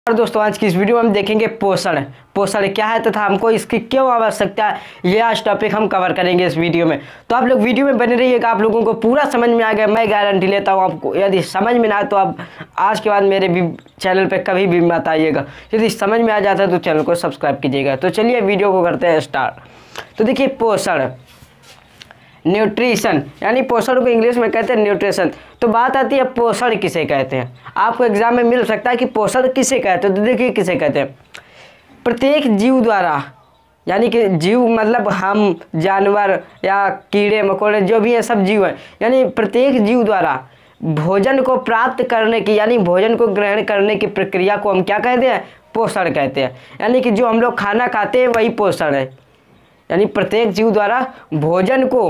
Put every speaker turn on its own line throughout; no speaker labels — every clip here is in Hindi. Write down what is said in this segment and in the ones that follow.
और दोस्तों आज की इस वीडियो में हम देखेंगे पोषण पोषण क्या है तथा हमको इसकी क्यों आवश्यकता है, ये आज टॉपिक हम कवर करेंगे इस वीडियो में। तो आप लोग वीडियो में बने रहिएगा, आप लोगों को पूरा समझ में आ गया, मैं गारंटी लेता हूँ आपको। यदि समझ में ना आए तो आप आज के बाद मेरे भी चैनल पर कभी भी मत आइएगा, यदि समझ में आ जाता है तो चैनल को सब्सक्राइब कीजिएगा। तो चलिए वीडियो को करते हैं स्टार्ट। तो देखिए पोषण, न्यूट्रिशन यानी पोषण को इंग्लिश में कहते हैं न्यूट्रिशन। तो बात आती है पोषण किसे कहते हैं। आपको एग्जाम में मिल सकता है कि पोषण किसे कहते हैं। तो देखिए किसे कहते हैं, प्रत्येक जीव द्वारा, यानी कि जीव मतलब हम, जानवर या कीड़े मकोड़े जो भी है सब जीव हैं, यानी प्रत्येक जीव द्वारा भोजन को प्राप्त करने की यानी भोजन को ग्रहण करने की प्रक्रिया को हम क्या कहते हैं, पोषण कहते हैं। यानी कि जो हम लोग खाना खाते हैं वही पोषण है। यानी प्रत्येक जीव द्वारा भोजन को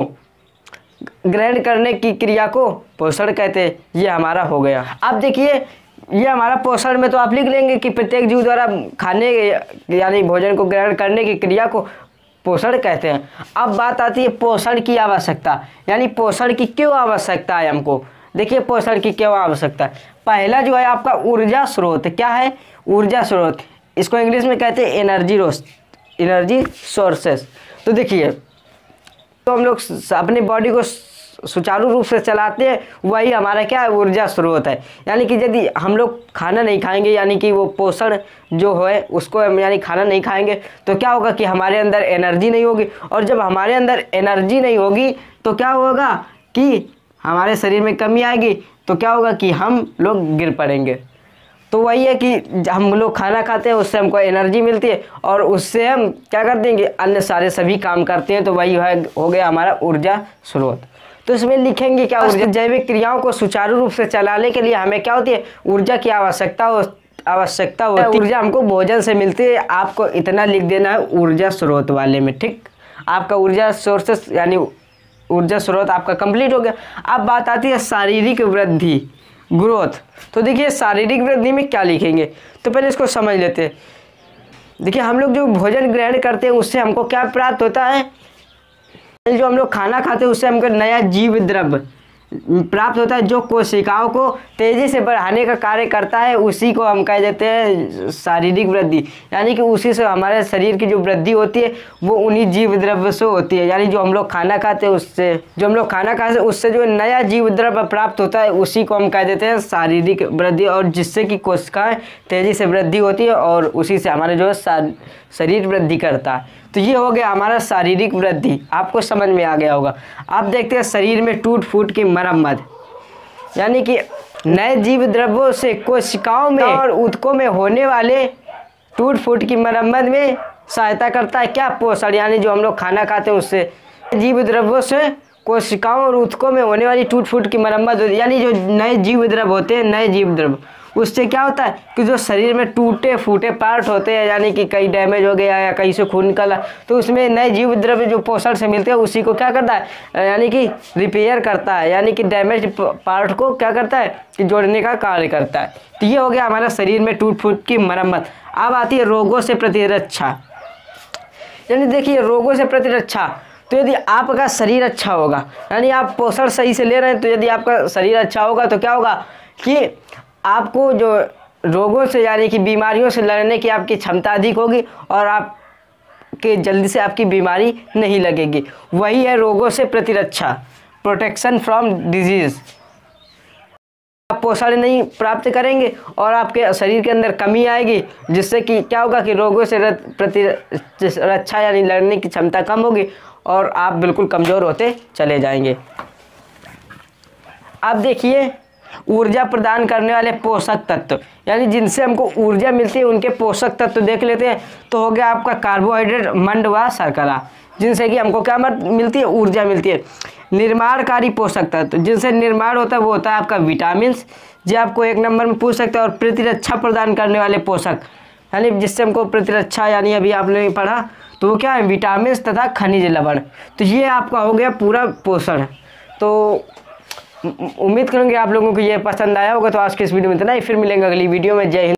ग्रहण करने की क्रिया को पोषण कहते हैं। ये हमारा हो गया। अब देखिए ये हमारा पोषण में तो आप लिख लेंगे कि प्रत्येक जीव द्वारा खाने यानी भोजन को ग्रहण करने की क्रिया को पोषण कहते हैं। अब बात आती है पोषण की आवश्यकता, यानी पोषण की क्यों आवश्यकता है हमको। देखिए पोषण की क्यों आवश्यकता है। पहला जो है आपका ऊर्जा स्रोत, क्या है, ऊर्जा स्रोत। इसको इंग्लिश में कहते हैं एनर्जी सोर्सेस। तो देखिए तो हम लोग अपनी बॉडी को सुचारू रूप से चलाते हैं, वही हमारा क्या है, ऊर्जा स्रोत है। यानी कि यदि हम लोग खाना नहीं खाएंगे, यानी कि वो पोषण जो है उसको यानी खाना नहीं खाएंगे तो क्या होगा कि हमारे अंदर एनर्जी नहीं होगी, और जब हमारे अंदर एनर्जी नहीं होगी तो क्या होगा कि हमारे शरीर में कमी आएगी, तो क्या होगा कि हम लोग गिर पड़ेंगे। तो वही है कि हम लोग खाना खाते हैं, उससे हमको एनर्जी मिलती है और उससे हम क्या करते हैं कि अन्य सारे सभी काम करते हैं। तो वही हो गया हमारा ऊर्जा स्रोत। तो इसमें लिखेंगे क्या, ऊर्जा जैविक क्रियाओं को सुचारू रूप से चलाने के लिए हमें क्या होती है, ऊर्जा की आवश्यकता होती है। ऊर्जा हमको भोजन से मिलती है। आपको इतना लिख देना है ऊर्जा स्रोत वाले में, ठीक। आपका ऊर्जा सोर्सेस यानी ऊर्जा स्रोत आपका कंप्लीट हो गया। अब बात आती है शारीरिक वृद्धि, ग्रोथ। तो देखिए शारीरिक वृद्धि में क्या लिखेंगे, तो पहले इसको समझ लेते हैं। देखिए हम लोग जो भोजन ग्रहण करते हैं उससे हमको क्या प्राप्त होता है, जो हम लोग खाना खाते हैं उससे हमको नया जीव द्रव्य प्राप्त होता है, जो कोशिकाओं को तेज़ी से बढ़ाने का कार्य करता है। उसी को हम कह देते हैं शारीरिक वृद्धि। यानी कि उसी से हमारे शरीर की जो वृद्धि होती है वो उन्हीं जीव द्रव्य से होती है। यानी जो हम लोग खाना खाते हैं उससे, जो हम लोग खाना खाते हैं उससे जो नया जीव द्रव्य प्राप्त होता है उसी को हम कह देते हैं शारीरिक वृद्धि, और जिससे कि कोशिकाएँ तेज़ी से वृद्धि होती है और उसी से हमारे जो है शरीर वृद्धि करता है। तो ये हो गया हमारा शारीरिक वृद्धि, आपको समझ में आ गया होगा। अब देखते हैं शरीर में टूट फूट की मरम्मत, यानी कि नए जीव द्रव्यों से कोशिकाओं में और ऊतकों में होने वाले टूट फूट की मरम्मत में सहायता करता है क्या, पोषण। यानी जो हम लोग खाना खाते हैं उससे जीव द्रव्यों से कोशिकाओं और ऊतकों में होने वाली टूट फूट की मरम्मत होती है। यानी जो नए जीव द्रव्य होते हैं, नए जीव द्रव्य, उससे क्या होता है कि जो शरीर में टूटे फूटे पार्ट होते हैं, यानी कि कहीं डैमेज हो गया या कहीं से खून निकला, तो उसमें नए जीव द्रव्य जो पोषण से मिलते हैं उसी को क्या करता है, यानी कि रिपेयर करता है। यानी कि डैमेज पार्ट को क्या करता है कि जोड़ने का कार्य करता है। तो ये हो गया हमारा शरीर में टूट फूट की मरम्मत। अब आती है रोगों से प्रतिरक्षा। यानी देखिए रोगों से प्रतिरक्षा, तो यदि आपका शरीर अच्छा होगा, यानी आप पोषण सही से ले रहे हैं, तो यदि आपका शरीर अच्छा होगा तो क्या होगा कि आपको जो रोगों से यानी कि बीमारियों से लड़ने की आपकी क्षमता अधिक होगी और आपके जल्दी से आपकी बीमारी नहीं लगेगी। वही है रोगों से प्रतिरक्षा, प्रोटेक्शन फ्रॉम डिजीज़। आप पोषण नहीं प्राप्त करेंगे और आपके शरीर के अंदर कमी आएगी, जिससे कि क्या होगा कि रोगों से प्रतिरक्षा यानी लड़ने की क्षमता कम होगी और आप बिल्कुल कमज़ोर होते चले जाएंगे। अब देखिए ऊर्जा प्रदान करने वाले पोषक तत्व, यानी जिनसे हमको ऊर्जा मिलती है उनके पोषक तत्व देख लेते हैं। तो हो गया आपका कार्बोहाइड्रेट, मंड व शर्करा, जिनसे कि हमको क्या मिलती है, ऊर्जा मिलती है। निर्माणकारी पोषक तत्व, जिनसे निर्माण होता है वो होता है आपका विटामिन्स, जो आपको एक नंबर में पूछ सकते हैं। और प्रतिरक्षा प्रदान करने वाले पोषक, यानी जिससे हमको प्रतिरक्षा, यानी अभी आपने पढ़ा तो वो क्या है, विटामिन्स तथा खनिज लवण। तो ये आपका हो गया पूरा पोषण। तो उम्मीद करूँगी आप लोगों को ये पसंद आया होगा। तो आज के इस वीडियो में इतना ही, फिर मिलेंगे अगली वीडियो में। जय हिंद।